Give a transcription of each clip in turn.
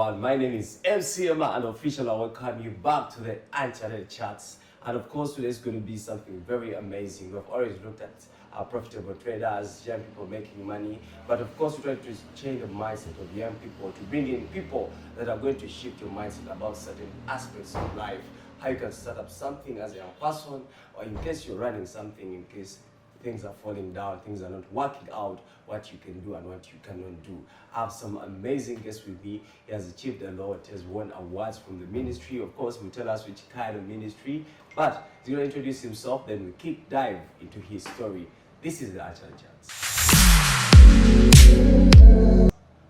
everyone, my name is MC Emma and officially I welcome you back to the Uncharted Chats. And of course today's going to be something very amazing. We've always looked at our profitable traders, young people making money, but of course we try to change the mindset of young people, to bring in people that are going to shift your mindset about certain aspects of life, how you can start up something as a young person, or in case you're running something, in case things are falling down, things are not working out, what you can do and what you cannot do. I have some amazing guests with me. He has achieved a lot, he has won awards from the ministry. Of course, he'll tell us which kind of ministry, but he's going to introduce himself, then we kick dive into his story. This is the Uncharted Chats.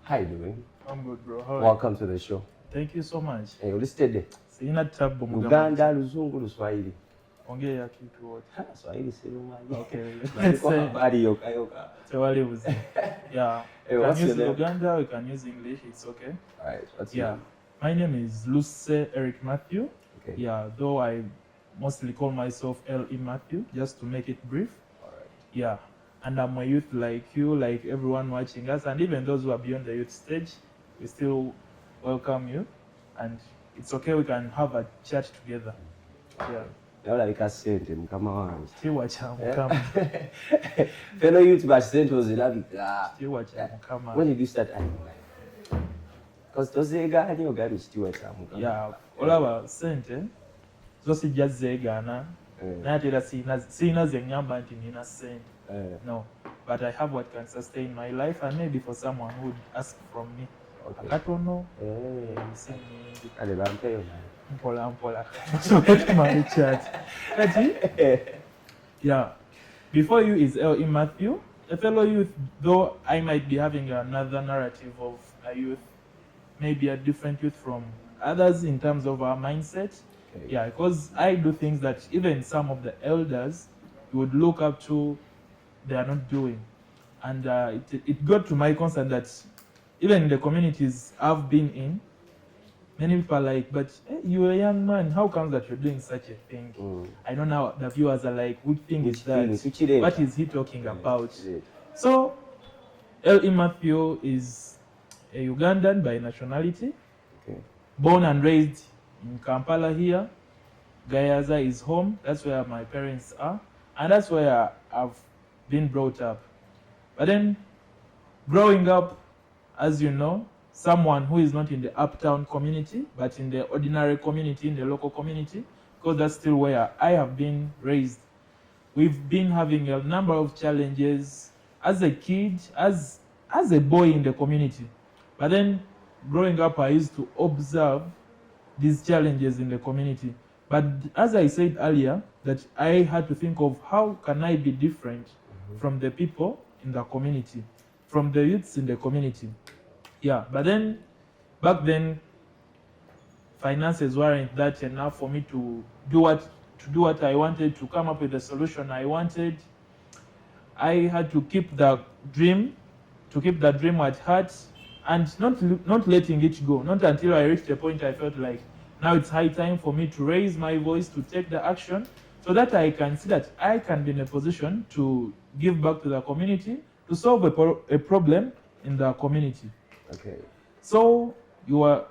How you doing? I'm good, bro. How are Welcome to the show. you? Thank you so much. Hey, listed Sina tabu Uganda, Luzungu, Luswahili. Ongea kitu wote. Swahili sirumanyi. Okay. Let's say habari yoka yoka. Tewali uzi. Yeah. Hey, We what's can your use name? Uganda, we can use English, it's okay. Alright, what's Yeah. your name? My name is Luse Eric Mathew. Okay. Yeah, though I mostly call myself L.E. Mathew, just to make it brief. Alright. Yeah. And I'm a youth like you, like everyone watching us, and even those who are beyond the youth stage, we still welcome you. And it's okay, we can have a chat together. Yeah. Like sente mukama wange. Chiwa cha mukama. Fellow youth but sente ozirabika. Chiwa cha mukama. When did you start earning money? Because tozeegaanye ogambye kitiwa kya mukama. Yeah, olaba sente zo sijja zeegaana naye ate era sirina ze ngamba nti nina sente. No, but I have what can sustain my life, and maybe for someone who would ask from me. Akatono, nnyingi. Kale bampeyo. Mpola. So get my chat. Yeah. Before you is L.E. Mathew, a fellow youth, though I might be having another narrative of a youth, maybe a different youth from others in terms of our mindset. Okay. Yeah, because I do things that even some of the elders you would look up to, they are not doing. And it got to my concern that even in the communities I've been in, many people are like, but hey, you're a young man, how come that you're doing such a thing? I know now the viewers are like, what thing is that? What is he talking about? So, L.E. Mathew is a Ugandan by nationality, born and raised in Kampala here. Gayaza is home, that's where my parents are, and that's where I've been brought up. But then, growing up, as you know, someone who is not in the uptown community, but in the ordinary community, in the local community, because that's still where I have been raised. We've been having a number of challenges as a kid, as a boy in the community. But then, growing up, I used to observe these challenges in the community. But as I said earlier, that I had to think of how can I be different from the people in the community, from the youths in the community. Yeah, but then, back then, finances weren't that enough for me to do what I wanted, to come up with the solution I wanted. I had to keep the dream at heart, and not letting it go. Not until I reached a point I felt like now it's high time for me to raise my voice, to take the action, so that I can see that I can be in a position to give back to the community, to solve a problem in the community. Okay. So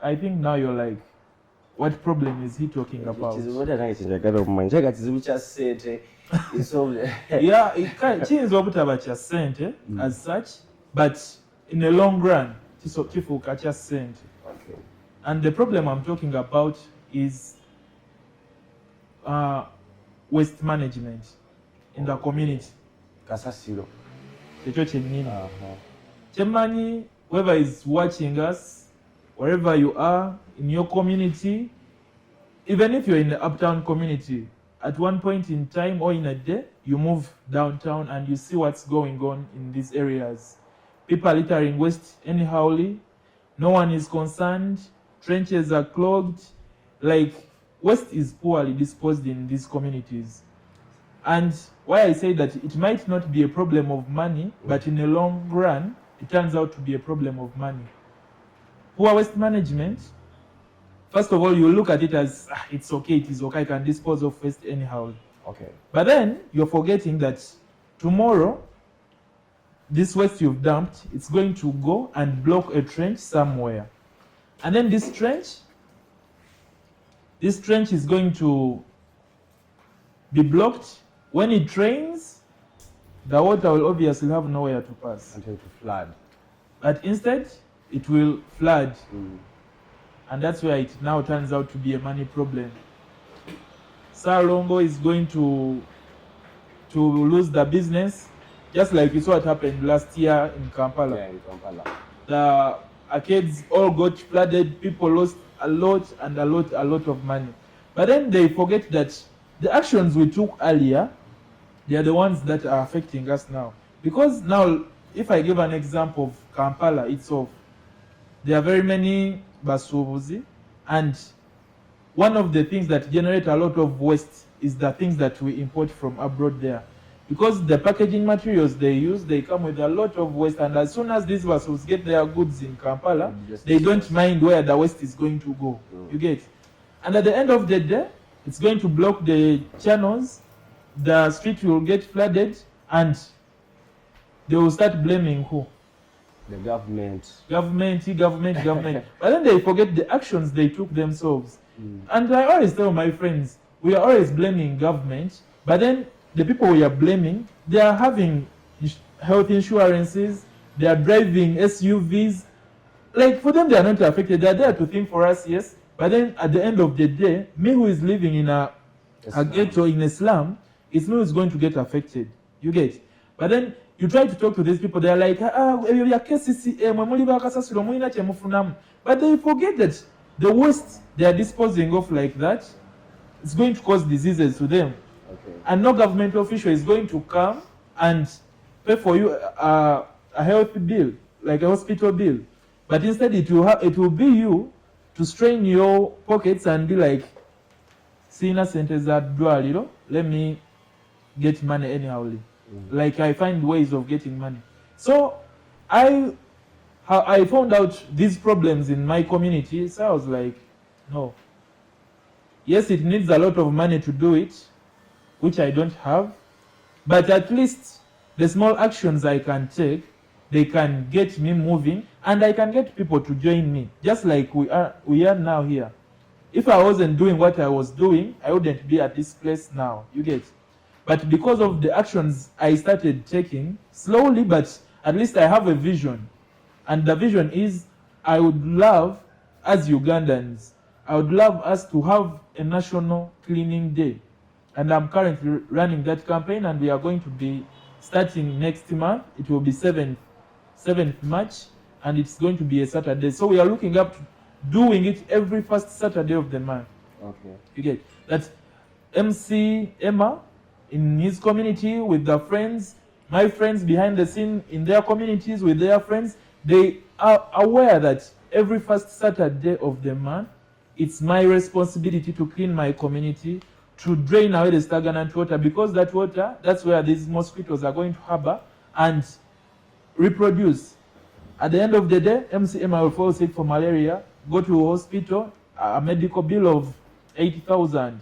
I think now you're like, what problem is he talking about? Yeah, kiyinza obutaba kya ssente as such, but in the long run, kifuuka kya ssente. Okay. And the problem I'm talking about is waste management in the community. Kasasiro. Ekyo kyennyini. Kyemmanyi, whoever is watching us, wherever you are in your community, even if you're in the uptown community, at one point in time or in a day, you move downtown and you see what's going on in these areas. People are littering waste anyhowly. No one is concerned. Trenches are clogged. Like, waste is poorly disposed in these communities. And why I say that it might not be a problem of money, but in the long run, it turns out to be a problem of money. Poor waste management, first of all, you look at it as, it's okay, it is okay, I can dispose of waste anyhow. Okay. But then, you're forgetting that tomorrow, this waste you've dumped, it's going to go and block a trench somewhere. And then this trench is going to be blocked. When it rains, the water will obviously have nowhere to pass. Until to flood. But instead, it will flood. And that's where it now turns out to be a money problem. Salongo is going to lose the business, just like it's what happened last year in Kampala. Yeah, in Kampala. The arcades all got flooded, people lost a lot of money. But then they forget that the actions we took earlier, they are the ones that are affecting us now. Because now, if I give an example of Kampala itself, there are very many basubuzi, and one of the things that generate a lot of waste is the things that we import from abroad there. Because the packaging materials they use, they come with a lot of waste, and as soon as these vessels get their goods in Kampala, they don't mind where the waste is going to go. You get? And at the end of the day, it's going to block the channels, the street will get flooded, and they will start blaming who? The government. Government. But then they forget the actions they took themselves. And I always tell my friends, we are always blaming government, but then the people we are blaming, they are having health insurances, they are driving SUVs. Like, for them, they are not affected. They are there to think for us, yes. But then at the end of the day, me who is living in a ghetto in a slum, it's me who is going to get affected. You get? But then you try to talk to these people, they are like, but they forget that the waste they are disposing of like that, it's going to cause diseases to them. Okay. And no government official is going to come and pay for you a health bill, like a hospital bill. But instead it will be you to strain your pockets and be like, sina sentes at dwaliro, let me get money anyhow. Like, I find ways of getting money. So I found out these problems in my community, so I was like, no. Yes, it needs a lot of money to do it, which I don't have, but at least the small actions I can take, they can get me moving, and I can get people to join me, just like we are now here. If I wasn't doing what I was doing, I wouldn't be at this place now, you get? But because of the actions I started taking, slowly, but at least I have a vision. And the vision is, I would love, as Ugandans, I would love us to have a national cleaning day. And I'm currently running that campaign, and we are going to be starting next month. It will be 7th March, and it's going to be a Saturday. So we are looking up to doing it every first Saturday of the month. Okay. You get? That's MC Emma in his community with the friends, my friends behind the scene in their communities with their friends. They are aware that every first Saturday of the month, it's my responsibility to clean my community, to drain away the stagnant water, because that water, that's where these mosquitoes are going to harbor and reproduce. At the end of the day, MCM will fall sick for malaria, go to a hospital, a medical bill of 80,000.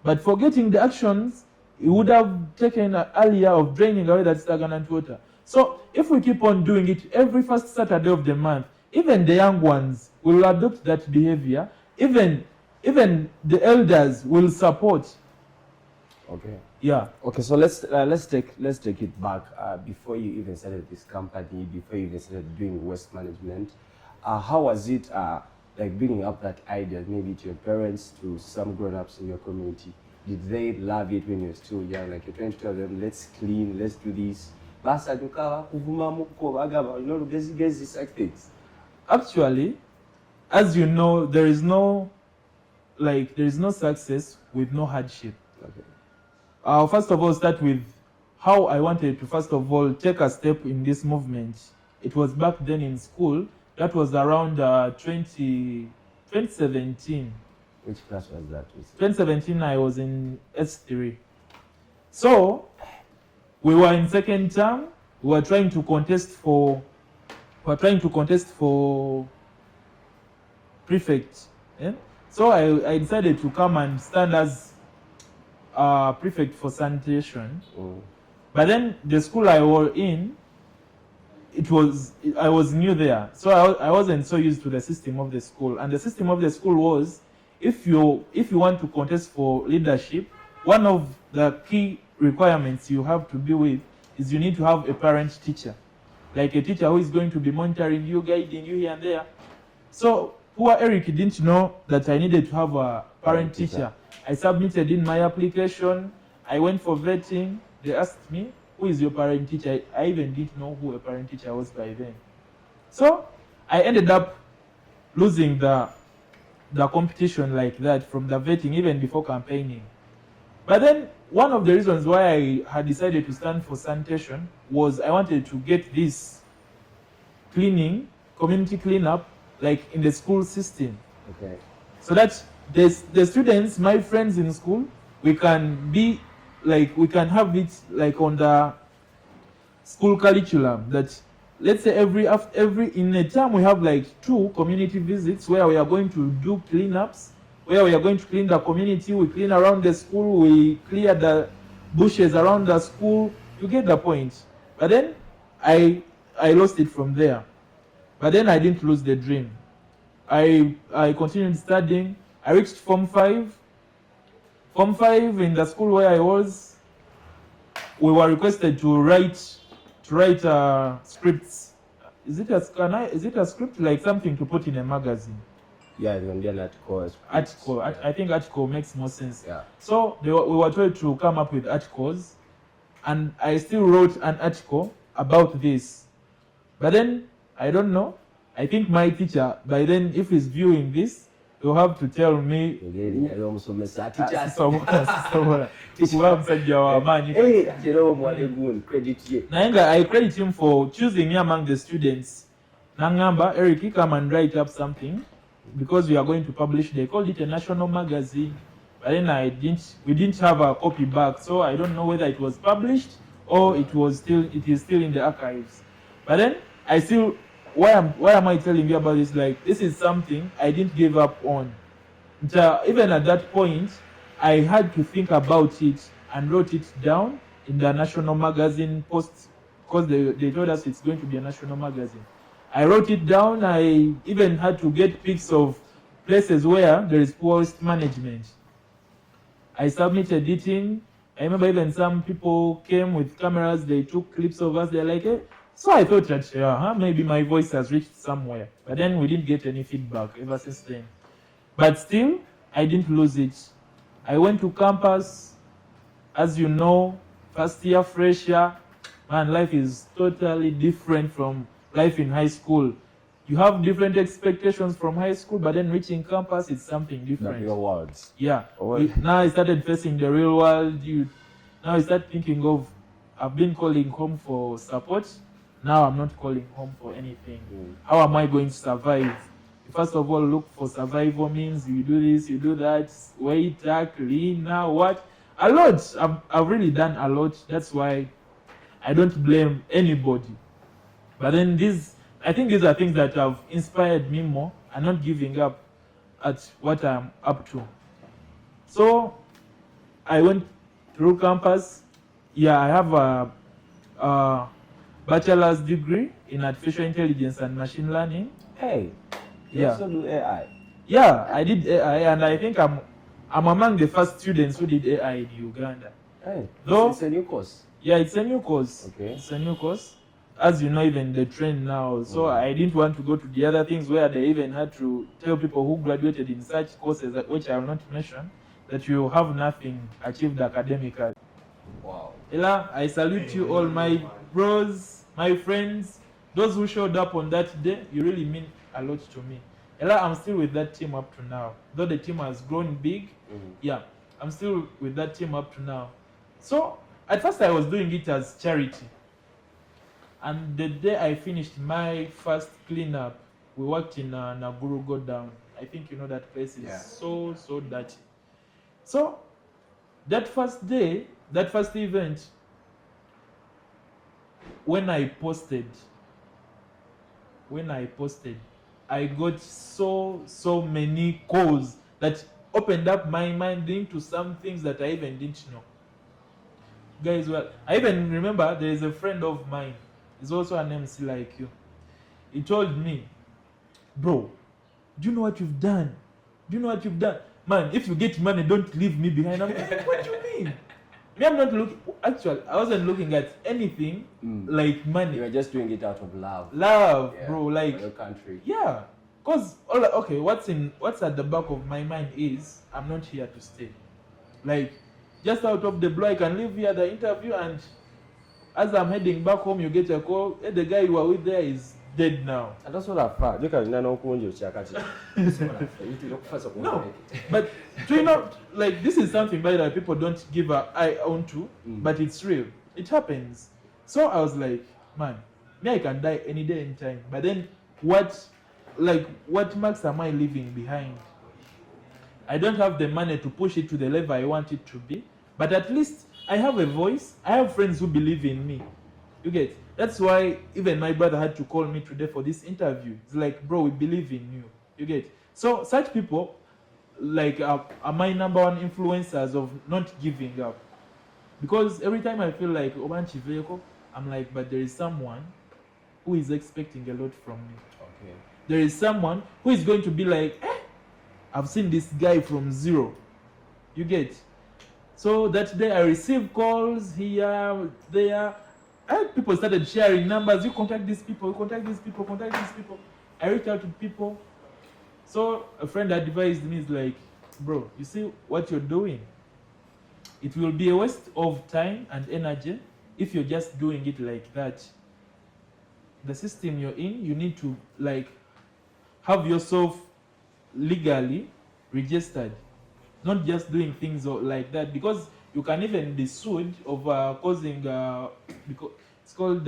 But forgetting the actions he would have taken earlier of draining away that stagnant water. So if we keep on doing it every first Saturday of the month, even the young ones will adopt that behavior. Even the elders will support. Okay. Yeah. Okay. So let's take it back. Before you even started this company, before you even started doing waste management, how was it like bringing up that idea, maybe to your parents, to some grown-ups in your community? Did they love it when you're still young? Like, you're trying to tell them, let's clean, let's do this. These things. Actually, as you know, there is no success with no hardship. Okay. I'll first of all start with how I wanted to first of all take a step in this movement. It was back then in school. That was around 2017. Which class was that? 2017, I was in S3. So we were in second term. We were trying to contest for prefect. Yeah? So I decided to come and stand as prefect for sanitation. Mm. But then the school I was in, I was new there, so I wasn't so used to the system of the school. And the system of the school was, if you want to contest for leadership, one of the key requirements you have to be with is you need to have a parent teacher, like a teacher who is going to be monitoring you, guiding you here and there. So poor Eric didn't know that I needed to have a parent teacher. I submitted in my application. I went for vetting. They asked me, who is your parent teacher? I even didn't know who a parent teacher was by then. So I ended up losing the competition like that from the vetting, even before campaigning. But then one of the reasons why I had decided to stand for sanitation was I wanted to get this cleaning, community cleanup, like in the school system. Okay. So that the students, my friends in school, we can have it like on the school curriculum, that let's say every in a term we have like 2 community visits where we are going to do cleanups, where we are going to clean the community, we clean around the school, we clear the bushes around the school. You get the point. But then I lost it from there. But then I didn't lose the dream. I continued studying. I reached Form 5. Form 5, in the school where I was, we were requested to write scripts. Is it a script, like something to put in a magazine? Yeah, it's gonna be an article. I think article makes more sense. Yeah. So we were told to come up with articles, and I still wrote an article about this. But then I don't know. I think my teacher, by then, if he's viewing this, he'll have to tell me. I credit him for choosing me among the students. Nangamba, Eric, come and write up something, because we are going to publish. They called it a national magazine. But then we didn't have a copy back, so I don't know whether it was published or it is still in the archives. But then why am I telling you about this? Like, this is something I didn't give up on. Even at that point, I had to think about it and wrote it down in the national magazine post, because they told us it's going to be a national magazine. I wrote it down. I even had to get pics of places where there is poor waste management. I submitted it in. I remember even some people came with cameras. They took clips of us. They're like, hey. So I thought that maybe my voice has reached somewhere. But then we didn't get any feedback ever since then. But still, I didn't lose it. I went to campus. As you know, first year, fresh year, man, life is totally different from life in high school. You have different expectations from high school, but then reaching campus, it's something different. The real world. Yeah. Now I started facing the real world. Now I start thinking of, I've been calling home for support. Now I'm not calling home for anything. How am I going to survive? You first of all, look for survival means. You do this, you do that, waiter, cleaner, what? A lot. I've really done a lot. That's why I don't blame anybody. But then I think these are things that have inspired me more and not giving up at what I'm up to. So I went through campus. Yeah, I have a bachelor's degree in artificial intelligence and machine learning. Hey, you also do AI? Yeah, I did AI, and I think I'm among the first students who did AI in Uganda. Hey, though it's a new course. Yeah, it's a new course. Okay. It's a new course. As you know, even the trend now. So I didn't want to go to the other things where they even had to tell people who graduated in such courses, which I will not mention, that you have nothing achieved academically. Wow. Ella, I salute you all, my bros, my friends, those who showed up on that day. You really mean a lot to me. Ella, I'm still with that team up to now. Though the team has grown big, yeah, I'm still with that team up to now. So at first I was doing it as charity. And the day I finished my first cleanup, we worked in Naguru Go Down. I think you know that place is so dirty. So that first day, that first event, when I posted, I got so many calls that opened up my mind into some things that I even didn't know. Guys, well, I even remember there is a friend of mine is also an MC like you. He told me, bro, do you know what you've done? Do you know what you've done? Man, if you get money, don't leave me behind. I'm like, what do you mean? Me, I'm not looking, actually, I wasn't looking at anything like money. You were just doing it out of love. Love, bro, like. For your country. Yeah. Because, okay, what's at the back of my mind is, I'm not here to stay. Like, just out of the blue, I can leave here the interview, and as I'm heading back home, you get a call, hey, the guy you were with there is dead now. And that's what I thought. You can know No, but do you know, like, this is something by that people don't give an eye onto, but it's real. It happens. So I was like, man, me, I can die any day, any time. But then, what marks am I leaving behind? I don't have the money to push it to the level I want it to be, but at least I have a voice. I have friends who believe in me. You get? That's why even my brother had to call me today for this interview. It's like, bro, we believe in you. You get? So such people, like, are my number one influencers of not giving up. Because every time I feel like, I'm like, but there is someone who is expecting a lot from me. Okay. There is someone who is going to be like, I've seen this guy from zero. You get? So that day I received calls here, there. And people started sharing numbers. You contact these people, you contact these people, contact these people. I reached out to people. So a friend advised me, is like, bro, you see what you're doing? It will be a waste of time and energy if you're just doing it like that. The system you're in, you need to, like, have yourself legally registered, not just doing things like that, because you can even be sued over causing because it's called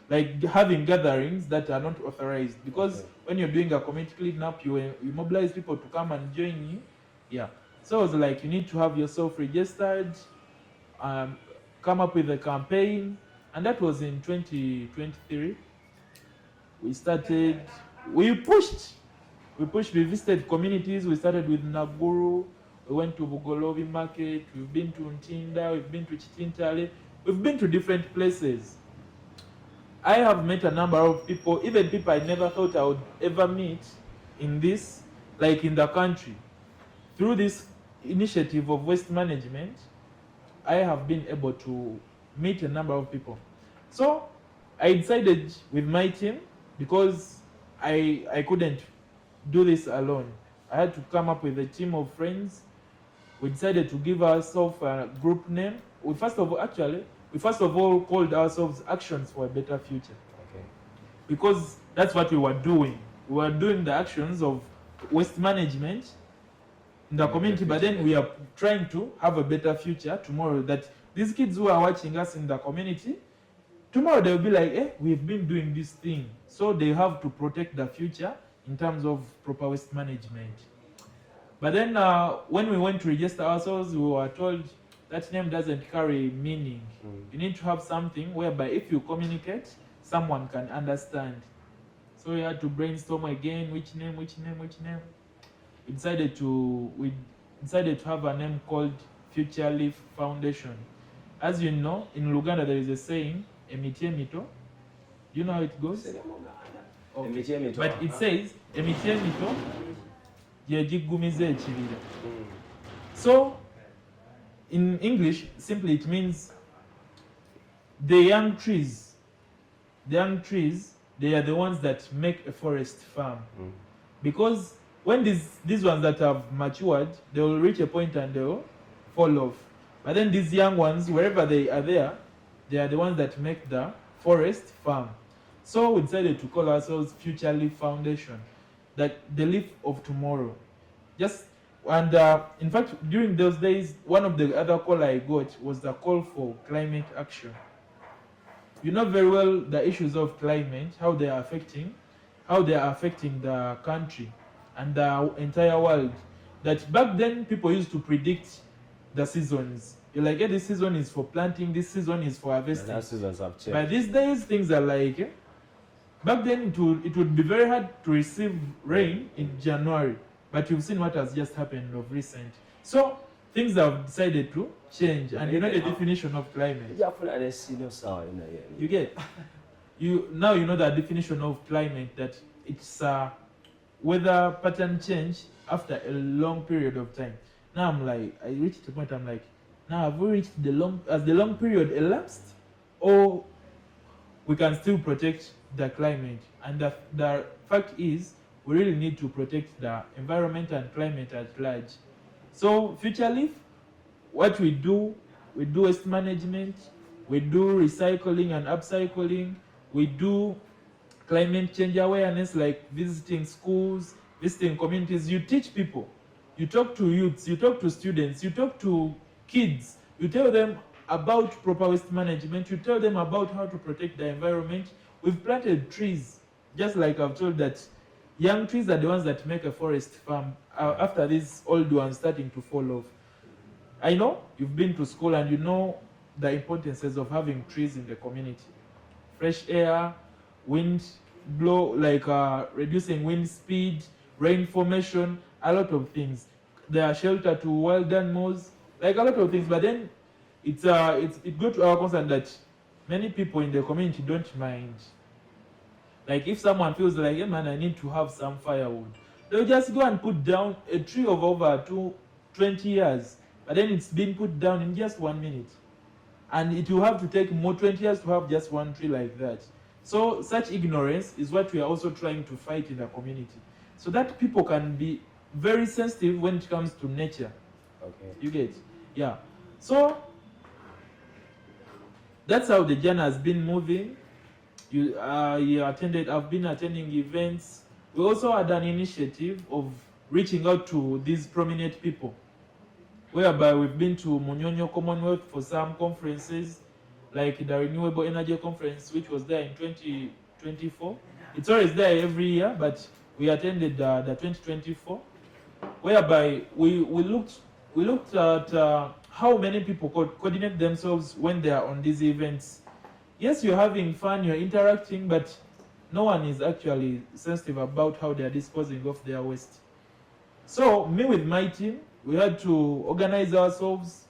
like having gatherings that are not authorized, because when you're doing a community cleanup, you mobilize people to come and join you. Yeah, so it's like you need to have yourself registered, come up with a campaign, and that was in 2023. We visited communities. We started with Naguru, we went to Bugolobi Market, we've been to Ntinda, we've been to Chitintale, we've been to different places. I have met a number of people, even people I never thought I would ever meet in this, like in the country. Through this initiative of waste management, I have been able to meet a number of people. So I decided with my team, because I couldn't do this alone. I had to come up with a team of friends. We decided to give ourselves a group name. We first of all called ourselves Actions for a Better Future. Okay. Because that's what we were doing. We were doing the actions of waste management in the community, but then we are trying to have a better future tomorrow, that these kids who are watching us in the community, tomorrow they'll be like, we've been doing this thing. So they have to protect the future in terms of proper waste management. But then when we went to register ourselves, we were told that name doesn't carry meaning. You need to have something whereby if you communicate, someone can understand. So we had to brainstorm again, which name. We decided to have a name called Future Leaf Foundation. As you know, in Luganda there is a saying, Emitie mito. Do you know how it goes? Okay. But it says, Emitie mito, yejigumize ekibira. So, in English, simply it means the young trees, they are the ones that make a forest farm. Because when these ones that have matured, they will reach a point and they will fall off. But then these young ones, wherever they are there, they are the ones that make the forest farm. So we decided to call ourselves Future Leaf Foundation, that the leaf of tomorrow. In fact, during those days, one of the other calls I got was the call for climate action. You know very well the issues of climate, how they are affecting the country and the entire world. That back then people used to predict the seasons. You're like, this season is for planting, this season is for harvesting. That seasons have changed. But these days things are like, back then it would be very hard to receive rain in January. But you've seen what has just happened of recent. So things have decided to change, and you know the definition of climate. You get? you know the definition of climate, that it's weather pattern change after a long period of time. Now I'm like, I reached the point, I'm like, now have we reached the long period elapsed, or we can still protect the climate? And the fact is, we really need to protect the environment and climate at large. So Future Leaf, what we do waste management, we do recycling and upcycling, we do climate change awareness, like visiting schools, visiting communities. You teach people, you talk to youths, you talk to students, you talk to kids, you tell them about proper waste management, you tell them about how to protect the environment. We've planted trees, just like I've told that young trees are the ones that make a forest farm after these old ones starting to fall off. I know you've been to school and you know the importances of having trees in the community. Fresh air, wind blow, like reducing wind speed, rain formation, a lot of things. There are shelter to wild animals, like a lot of things. But then it goes to our concern that many people in the community don't mind. Like if someone feels like, hey man, I need to have some firewood, they'll just go and put down a tree of over 20 years, but then it's been put down in just 1 minute. And it will have to take more 20 years to have just one tree like that. So such ignorance is what we are also trying to fight in the community, so that people can be very sensitive when it comes to nature. Okay. You get? Yeah. So that's how the journey has been moving. I've been attending events. We also had an initiative of reaching out to these prominent people, whereby we've been to Munyonyo Commonwealth for some conferences, like the Renewable Energy Conference, which was there in 2024. It's always there every year, but we attended the 2024, whereby we looked at how many people could coordinate themselves when they are on these events. Yes, you're having fun, you're interacting, but no one is actually sensitive about how they're disposing of their waste. So me with my team, we had to organize ourselves.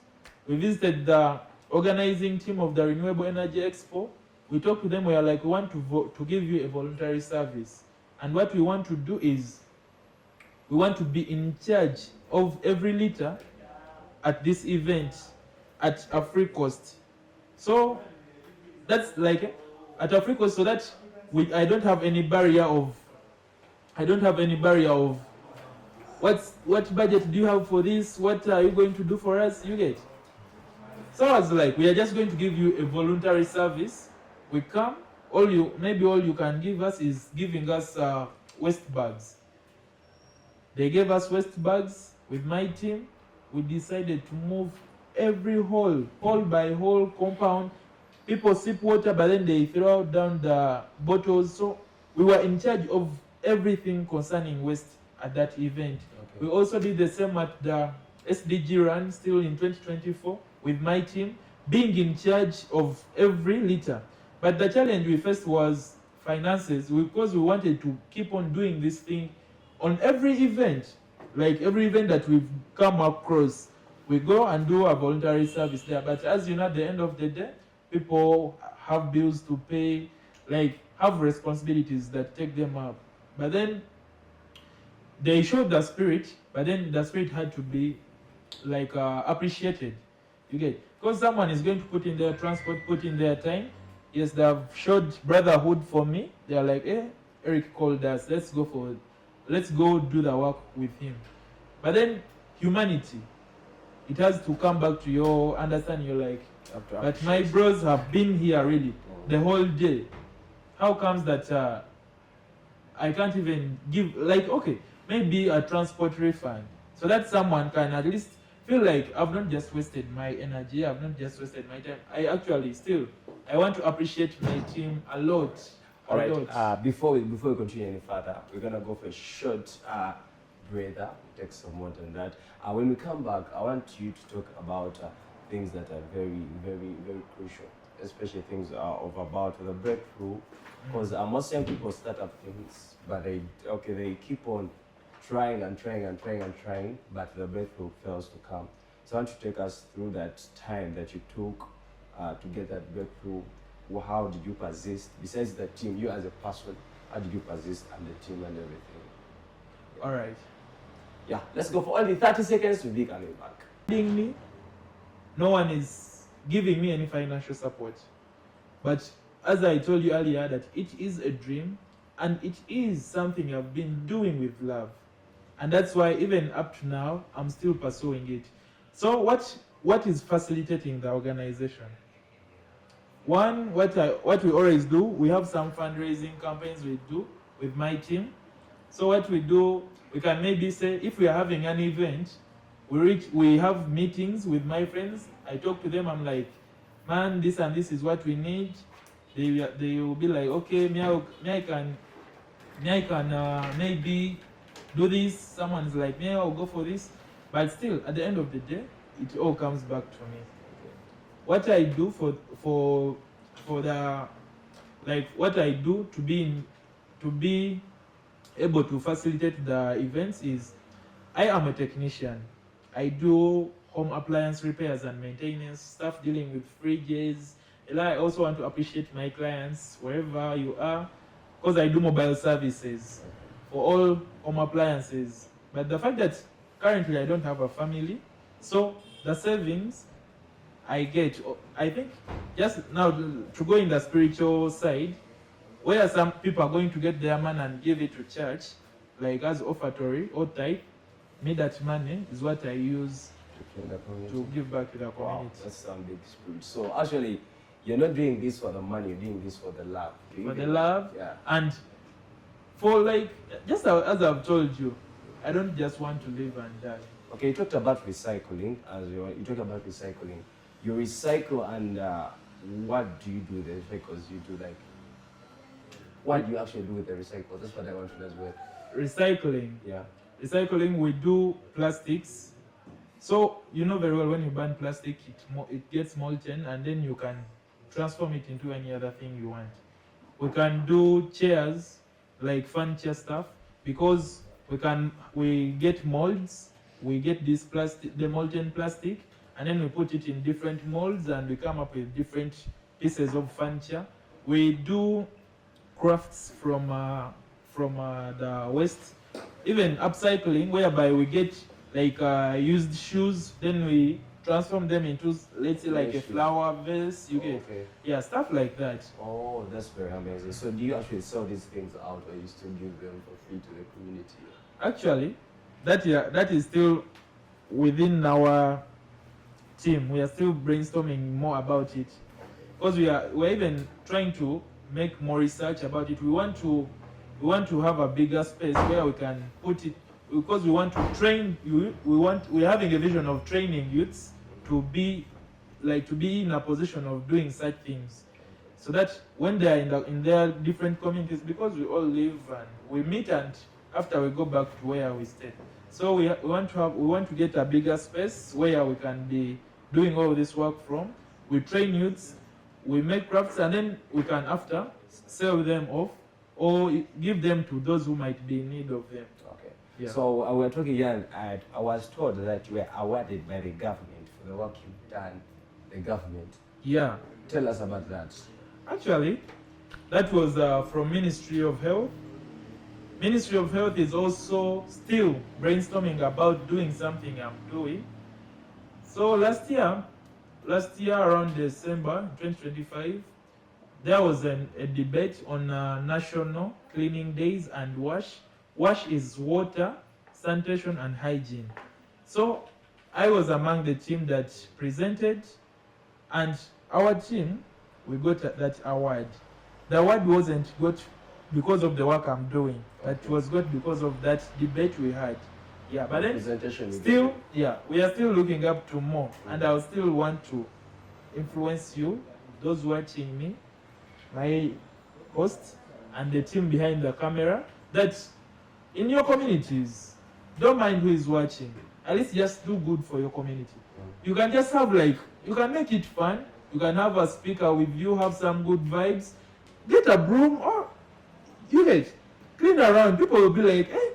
We visited the organizing team of the Renewable Energy Expo. We talked to them. We are like, we want to give you a voluntary service, and what we want to do is we want to be in charge of every liter at this event at a free cost. So that's like at a free cost, so that I don't have any barrier of what budget do you have for this? What are you going to do for us? You get? So I was like, we are just going to give you a voluntary service. We come, all you can give us is giving us waste bags. They gave us waste bags. With my team, we decided to move every hole by hole compound. People sip water, but then they throw down the bottles. So we were in charge of everything concerning waste at that event. Okay. We also did the same at the SDG run, still in 2024, with my team, being in charge of every liter. But the challenge we faced was finances, because we wanted to keep on doing this thing on every event. Like every event that we've come across, we go and do a voluntary service there. But as you know, at the end of the day, people have bills to pay, like have responsibilities that take them up. But then they showed the spirit, but then the spirit had to be like appreciated. You get? Because someone is going to put in their transport, put in their time. Yes, they have showed brotherhood for me. They are like, hey, Eric called us. Let's go do the work with him. But then humanity, it has to come back to your understanding. You're like, but my bros have been here really the whole day. How comes that I can't even give, like, okay, maybe a transport refund, so that someone can at least feel like I've not just wasted my energy, I've not just wasted my time. I want to appreciate my team a lot. All right. Before we continue any further, we're gonna go for a short breather. Take some more than that. When we come back, I want you to talk about things that are very, very, very crucial, especially things about the breakthrough. Because most young people start up things, but they keep on trying, but the breakthrough fails to come. So I want to take us through that time that you took to get that breakthrough, how did you persist? Besides the team, you as a person, how did you persist and the team and everything? All right. Yeah, let's go for only 30 seconds. We'll be coming back. Me, no one is giving me any financial support. But as I told you earlier, that it is a dream and it is something I've been doing with love. And that's why even up to now, I'm still pursuing it. So what is facilitating the organization? One, what we always do, we have some fundraising campaigns we do with my team. So what we do, we can maybe say, if we are having an event, we have meetings with my friends. I talk to them, I'm like, man, this and this is what we need. They will be like, okay, me I can maybe do this. Someone's like, me I'll go for this. But still, at the end of the day, it all comes back to me. What I do for the, like, what I do to be able to facilitate the events is, I am a technician. I do home appliance repairs and maintenance, stuff dealing with fridges. I also want to appreciate my clients wherever you are, because I do mobile services for all home appliances. But the fact that currently I don't have a family, so the savings I get, I think, just now to go in the spiritual side, where some people are going to get their money and give it to church, like as offertory or tithe, me that money is what I use to give back to the community. Wow, that's some big spirit. So actually, you're not doing this for the money, you're doing this for the love. For the love, yeah. And for, like, just as I've told you, I don't just want to live and die. Okay, you talked about recycling. You talked about recycling. You recycle, and what do you do with the recycles? You do, like, what do you actually do with the recycles? That's what I want to know as well. Recycling. Yeah. Recycling, we do plastics. So you know very well, when you burn plastic, it gets molten, and then you can transform it into any other thing you want. We can do chairs, like furniture stuff, because we get molds, we get this plastic, the molten plastic, and then we put it in different molds, and we come up with different pieces of furniture. We do crafts from the waste, even upcycling, whereby we get like used shoes, then we transform them into, let's say, like a flower vase. You get, okay. Yeah, stuff like that. Oh, that's very amazing. So do you actually sell these things out, or you still give them for free to the community? Actually, that is still within our team. We are still brainstorming more about it, because we're even trying to make more research about it. We want to have a bigger space where we can put it, because we want to train you. We're having a vision of training youths to be in a position of doing such things, so that when they are in their different communities, because we all live and we meet, and after we go back to where we stayed. So we want to get a bigger space where we can be doing all this work from. We train youths, we make crafts, and then we can after sell them off or give them to those who might be in need of them. Okay. Yeah. So we were talking here, and I was told that you were awarded by the government for the work you've done. The government. Yeah. Tell us about that. Actually, that was from Ministry of Health. Ministry of Health is also still brainstorming about doing something I'm doing. So last year around December 2025, there was a debate on National Cleaning Days and WASH. WASH is water, sanitation, and hygiene. So I was among the team that presented, and our team, we got that award. The award wasn't got because of the work I'm doing, but it was got because of that debate we had. Yeah, but then still, yeah, we are still looking up to more, and I still want to influence you, those watching me, my host, and the team behind the camera, that in your communities, don't mind who is watching. At least just do good for your community. You can just have, like, you can make it fun. You can have a speaker with you, have some good vibes. Get a broom, or you get clean around. People will be like, hey,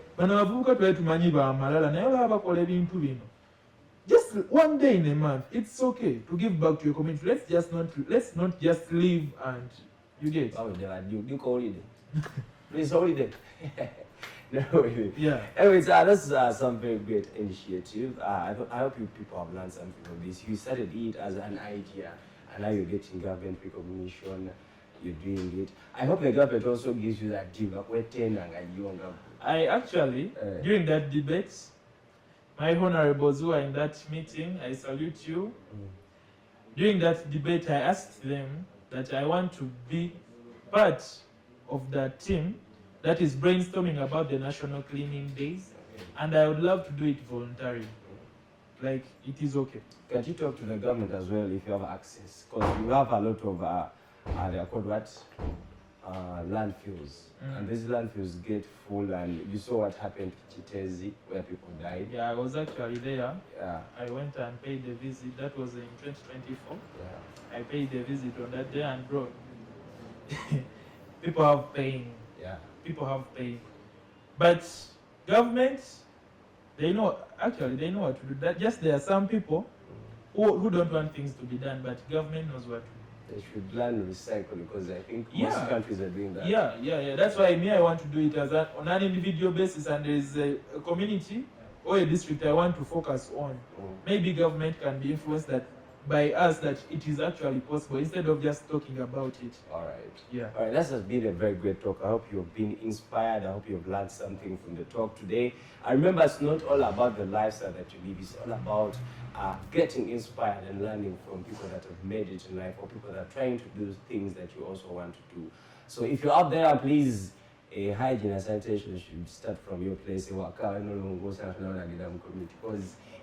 just just one day in a month. It's okay to give back to your community. Let's not just live and you get. Oh, you call it. Please hold it. No, really. Yeah. Anyways, that's some very great initiative. I hope you people have learned something from this. You started it as an idea, and now you're getting government recognition. You're doing it. I hope the government also gives you that deal. I actually, during that debate, my honorables who are in that meeting, I salute you. During that debate, I asked them that I want to be part of the team that is brainstorming about the National Cleaning Days, and I would love to do it voluntarily. Like, it is okay. Can you talk to the government as well if you have access? Because you have a lot of, they are called what? Landfills. And these landfills get full, and you saw what happened to Chitezi, where people died. Yeah, I was actually there. Yeah. I went and paid the visit. That was in 2024. Yeah. I paid the visit on that day, and bro, people have pain. Yeah. People have pain. But government, they know what to do. That just there are some people who don't want things to be done, but government knows what to do. They should learn recycle, because I think most countries are doing that. Yeah. That's why I want to do it on an individual basis, and there is a community or a district I want to focus on. Maybe government can be influenced by us that it is actually possible, instead of just talking about it. All right. Yeah. All right. This has been a very great talk. I hope you've been inspired. I hope you've learned something from the talk today. And remember, it's not all about the lifestyle that you live. It's all about getting inspired and learning from people that have made it in life, or people that are trying to do things that you also want to do. So if you're out there, please, hygiene and sanitation should start from your place. Because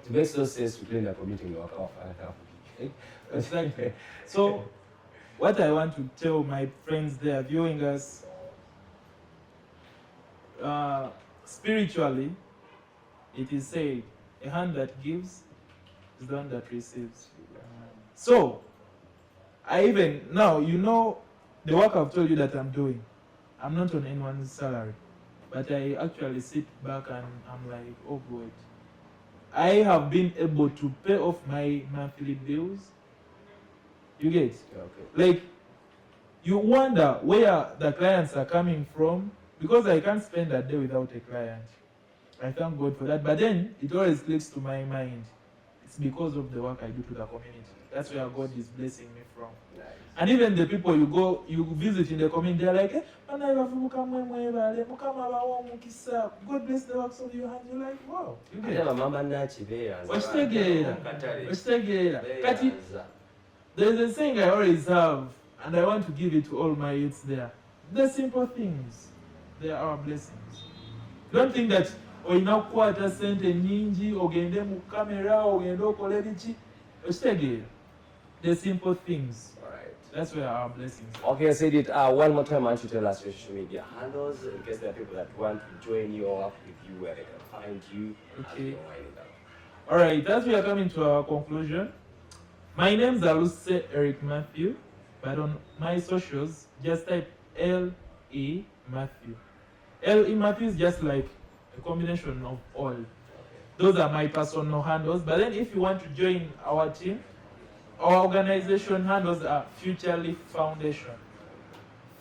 it makes no sense to clean the community in your car. Exactly. So, what I want to tell my friends there viewing us, spiritually, it is said, a hand that gives is the one that receives. So, I even, now, the work I've told you that I'm doing, I'm not on anyone's salary, but I actually sit back and I'm like, oh God, I have been able to pay off my monthly bills. You get? Yeah, okay. Like, you wonder where the clients are coming from, because I can't spend a day without a client. I thank God for that. But then it always clicks to my mind. It's because of the work I do to the community. That's where God is blessing me from. Nice. And even the people you visit in the community, they're like, God bless the works of your hands. You're like, wow. You get? There's a saying I always have, and I want to give it to all my youths there. The simple things, they are our blessings. Don't think that oinakwata sente nyingi ogende mu camera ogende okole biki. The simple things. All right. That's where our blessings are. Okay, I said it one more time. I want you to tell us your social media handles, in case there are people that want to join you or work with you, where they can find you. Okay. All right, as we are coming to our conclusion, my name's Luse Eric Mathew, but on my socials, just type L.E. Mathew. L.E. Mathew is just like a combination of all. Those are my personal handles, but then if you want to join our team, our organization handles are Future Leaf Foundation.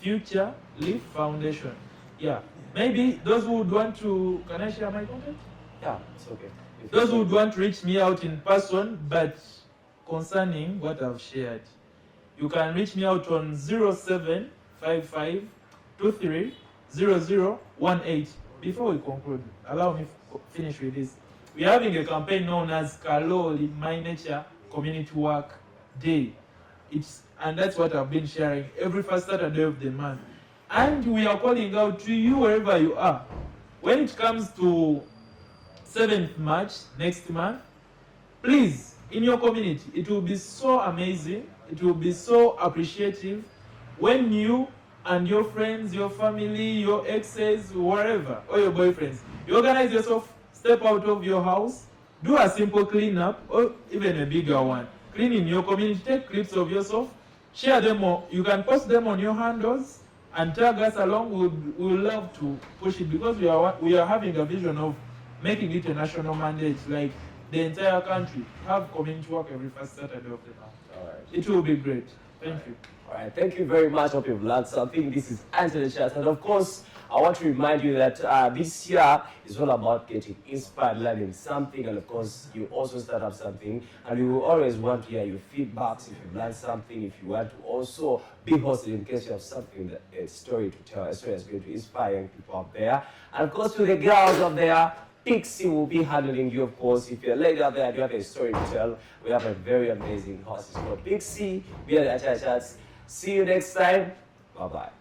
Future Leaf Foundation. Yeah. Maybe those who would want to, can I share my contact? Yeah, it's okay. Those who would want to reach me out in person, but concerning what I've shared, you can reach me out on 0755230018. Before we conclude, allow me to finish with this. We're having a campaign known as Kaloli My Nature Community Work Day. And that's what I've been sharing every first Saturday of the month. And we are calling out to you wherever you are. When it comes to 7th March next month, please, in your community, it will be so amazing, it will be so appreciative when you and your friends, your family, your exes, wherever, or your boyfriends, you organize yourself, step out of your house, do a simple cleanup, or even a bigger one. Clean in your community, take clips of yourself, share them, or you can post them on your handles, and tag us along. We would love to push it, because we are having a vision of making it a national mandate. Like, the entire country, have community work every first Saturday of the month. All right. It will be great. Thank you. All right, thank you very much. Hope you've learned something. This is Answer the Chat. And of course, I want to remind you that this year is all about getting inspired, learning something, and of course, you also start up something. And we will always want to hear your feedbacks if you've learned something, if you want to also be hosted in case you have something, a story to tell, a story that's going to inspire young people out there. And of course, to the girls out there, Pixie will be handling you, of course. If you're a lady out there and you have a story to tell, we have a very amazing host. It's called Pixie. We are the Answer the Chats. See you next time. Bye-bye.